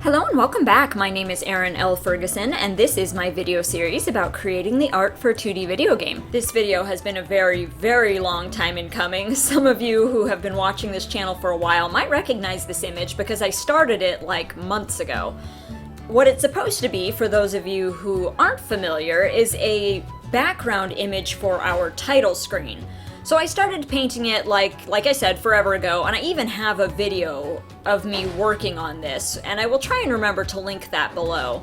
Hello and welcome back. My name is Erin Ferguson, and this is my video series about creating the art for a 2D video game. This video has been a very long time in coming. Some of you who have been watching this channel for a while might recognize this image because I started it like months ago. What it's supposed to be, for those of you who aren't familiar, is a background image for our title screen. So I started painting it like I said, forever ago, and I even have a video of me working on this, and I will try and remember to link that below.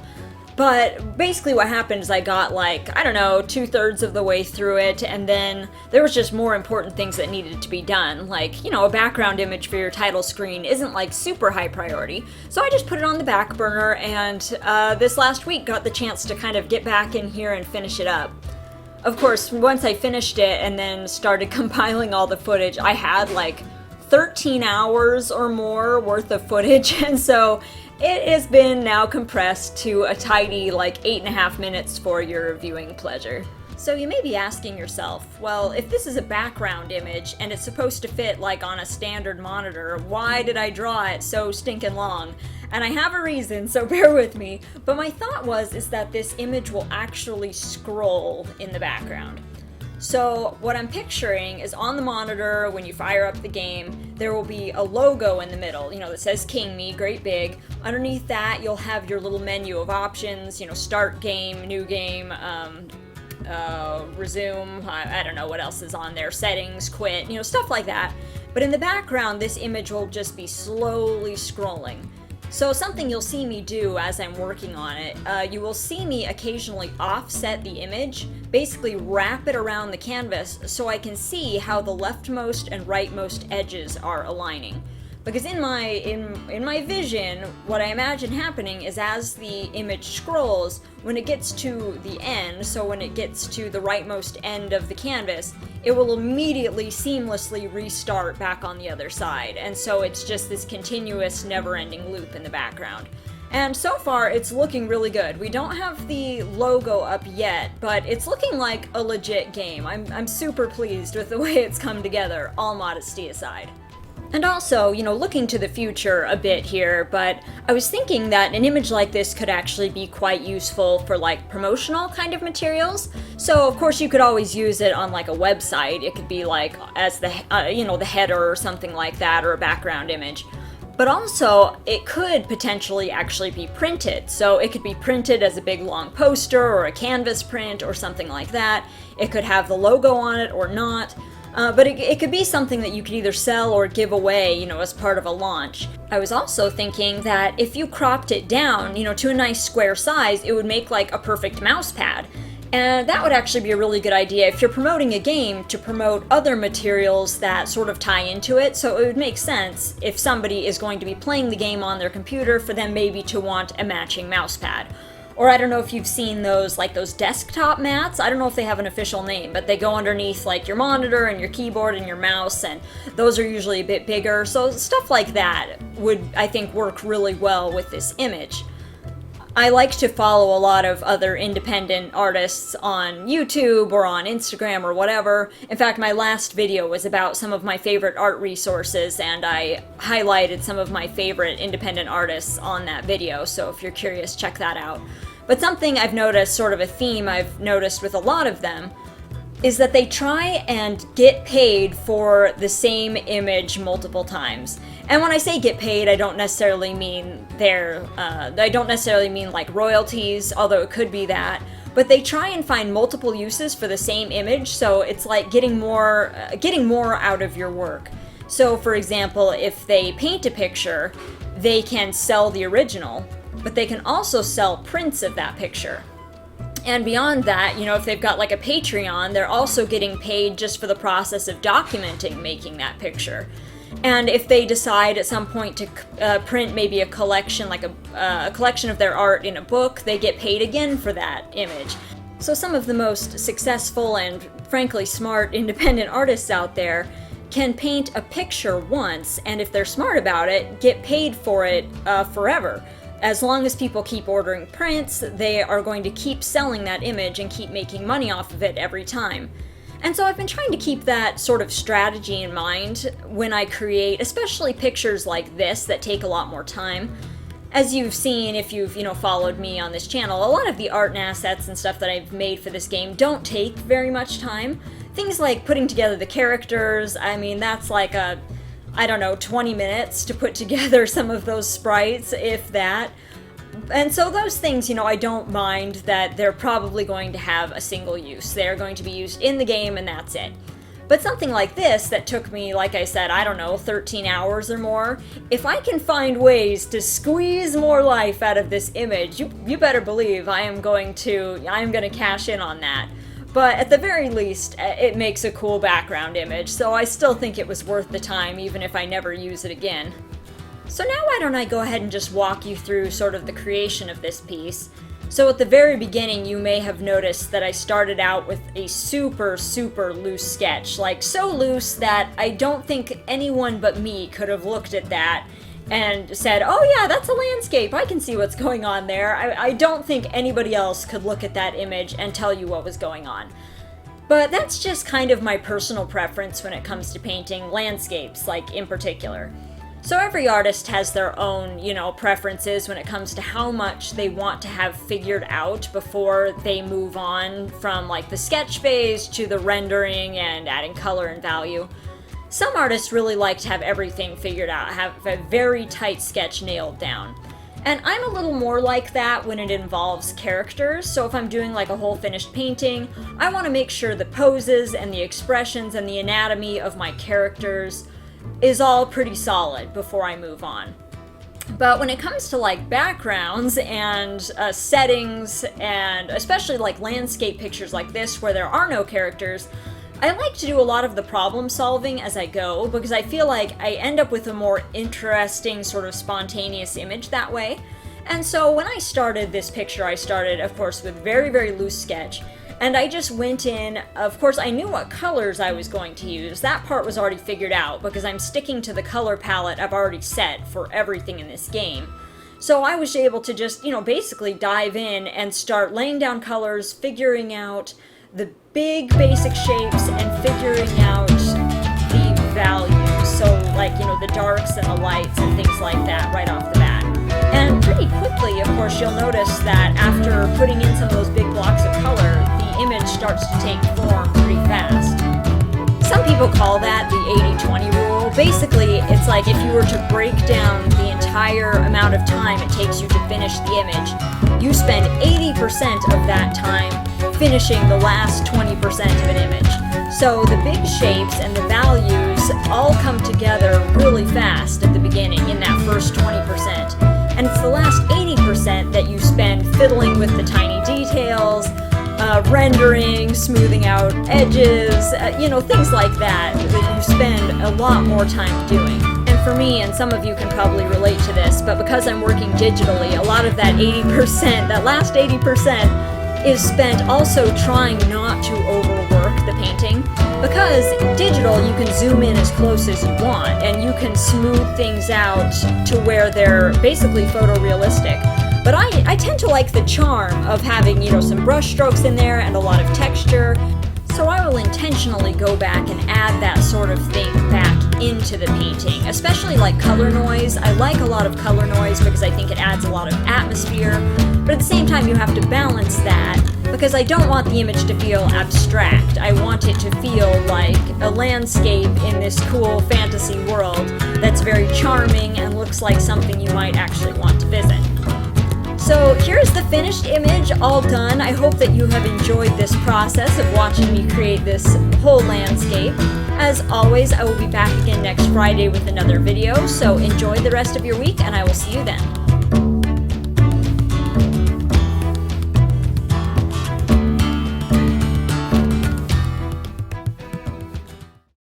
But basically what happened is I got like, I don't know, 2/3 of the way through it, and then there was just more important things that needed to be done. Like, you know, a background image for your title screen isn't like super high priority, so I just put it on the back burner, and this last week got the chance to kind of get back in here and finish it up. Of course, once I finished it and then started compiling all the footage, I had like 13 hours or more worth of footage, and so it has been now compressed to a tidy like 8.5 minutes for your viewing pleasure. So you may be asking yourself, well, if this is a background image and it's supposed to fit like on a standard monitor, why did I draw it so stinking long? And I have a reason, so bear with me. But my thought is that this image will actually scroll in the background. So what I'm picturing is on the monitor, when you fire up the game, there will be a logo in the middle, you know, that says King Me, great big. Underneath that, you'll have your little menu of options, you know, start game, new game, resume, I don't know what else is on there, settings, quit, you know, stuff like that. But in the background, this image will just be slowly scrolling. So something you'll see me do as I'm working on it, you will see me occasionally offset the image, basically wrap it around the canvas so I can see how the leftmost and rightmost edges are aligning. Because in my vision, what I imagine happening is as the image scrolls, when it gets to the end, so when it gets to the rightmost end of the canvas, it will immediately seamlessly restart back on the other side. And so it's just this continuous, never-ending loop in the background. And so far, it's looking really good. We don't have the logo up yet, but it's looking like a legit game. I'm super pleased with the way it's come together, all modesty aside. And also, you know, looking to the future a bit here, but I was thinking that an image like this could actually be quite useful for like promotional kind of materials. So of course you could always use it on like a website. It could be like as the, you know, the header or something like that, or a background image. But also, it could potentially actually be printed. So it could be printed as a big long poster or a canvas print or something like that. It could have the logo on it or not. But it could be something that you could either sell or give away, you know, as part of a launch. I was also thinking that if you cropped it down, you know, to a nice square size, it would make like a perfect mouse pad. And that would actually be a really good idea if you're promoting a game to promote other materials that sort of tie into it. So it would make sense if somebody is going to be playing the game on their computer for them maybe to want a matching mouse pad. Or I don't know if you've seen those, like those desktop mats. I don't know if they have an official name, but they go underneath like your monitor and your keyboard and your mouse, and those are usually a bit bigger. So stuff like that would, I think, work really well with this image. I like to follow a lot of other independent artists on YouTube or on Instagram or whatever. In fact, my last video was about some of my favorite art resources, and I highlighted some of my favorite independent artists on that video, so if you're curious, check that out. But something I've noticed, sort of a theme I've noticed with a lot of them, is that they try and get paid for the same image multiple times. And when I say get paid, I don't necessarily mean like royalties, although it could be that. But they try and find multiple uses for the same image, so it's like getting more out of your work. So for example, if they paint a picture, they can sell the original, but they can also sell prints of that picture. And beyond that, you know, if they've got like a Patreon, they're also getting paid just for the process of documenting making that picture. And if they decide at some point to print maybe a collection, like a collection of their art in a book, they get paid again for that image. So some of the most successful and frankly smart independent artists out there can paint a picture once, and if they're smart about it, get paid for it forever. As long as people keep ordering prints, they are going to keep selling that image and keep making money off of it every time. And so I've been trying to keep that sort of strategy in mind when I create, especially pictures like this that take a lot more time. as you've seen if you've, followed me on this channel, a lot of the art and assets and stuff that I've made for this game don't take very much time. Things like putting together the characters, I mean, that's like 20 minutes to put together some of those sprites, if that. And so those things, I don't mind that they're probably going to have a single use. They're going to be used in the game and that's it. But something like this that took me, like I said, 13 hours or more, if I can find ways to squeeze more life out of this image, you better believe I'm going to cash in on that. But at the very least, it makes a cool background image, so I still think it was worth the time, even if I never use it again. So now why don't I go ahead and just walk you through sort of the creation of this piece. So at the very beginning, you may have noticed that I started out with a super, super loose sketch. Like, so loose that I don't think anyone but me could have looked at that and said, oh yeah, that's a landscape, I can see what's going on there. I don't think anybody else could look at that image and tell you what was going on. But that's just kind of my personal preference when it comes to painting landscapes, like in particular. So every artist has their own, preferences when it comes to how much they want to have figured out before they move on from like the sketch phase to the rendering and adding color and value. Some artists really like to have everything figured out, have a very tight sketch nailed down. And I'm a little more like that when it involves characters, so if I'm doing like a whole finished painting, I want to make sure the poses and the expressions and the anatomy of my characters is all pretty solid before I move on. But when it comes to like backgrounds and settings, and especially like landscape pictures like this where there are no characters, I like to do a lot of the problem solving as I go, because I feel like I end up with a more interesting sort of spontaneous image that way. And so when I started this picture, I started, of course, with very, very loose sketch. And I just went in, of course I knew what colors I was going to use. That part was already figured out because I'm sticking to the color palette I've already set for everything in this game. So I was able to just, basically dive in and start laying down colors, figuring out the big basic shapes and figuring out the values. So like, the darks and the lights and things like that right off the bat. And pretty quickly, of course, you'll notice that after putting in some of those big blocks of color, the image starts to take form pretty fast. Some people call that the 80-20 rule. Basically, it's like if you were to break down the entire amount of time it takes you to finish the image, you spend 80% of that time finishing the last 20% of an image. So the big shapes and the values all come together really fast at the beginning in that first 20%. And it's the last 80% that you spend fiddling with the tiny details, rendering, smoothing out edges, things like that you spend a lot more time doing. And for me, and some of you can probably relate to this, but because I'm working digitally, a lot of that 80%, that last 80%, is spent also trying not to overwork the painting. Because digital, you can zoom in as close as you want, and you can smooth things out to where they're basically photorealistic. But I tend to like the charm of having, some brush strokes in there and a lot of texture. So I will intentionally go back and add that sort of thing back into the painting, especially like color noise. I like a lot of color noise because I think it adds a lot of atmosphere, but at the same time you have to balance that because I don't want the image to feel abstract. I want it to feel like a landscape in this cool fantasy world that's very charming and looks like something you might actually want to visit. So here's the finished image, all done. I hope that you have enjoyed this process of watching me create this whole landscape. As always, I will be back again next Friday with another video, so enjoy the rest of your week and I will see you then.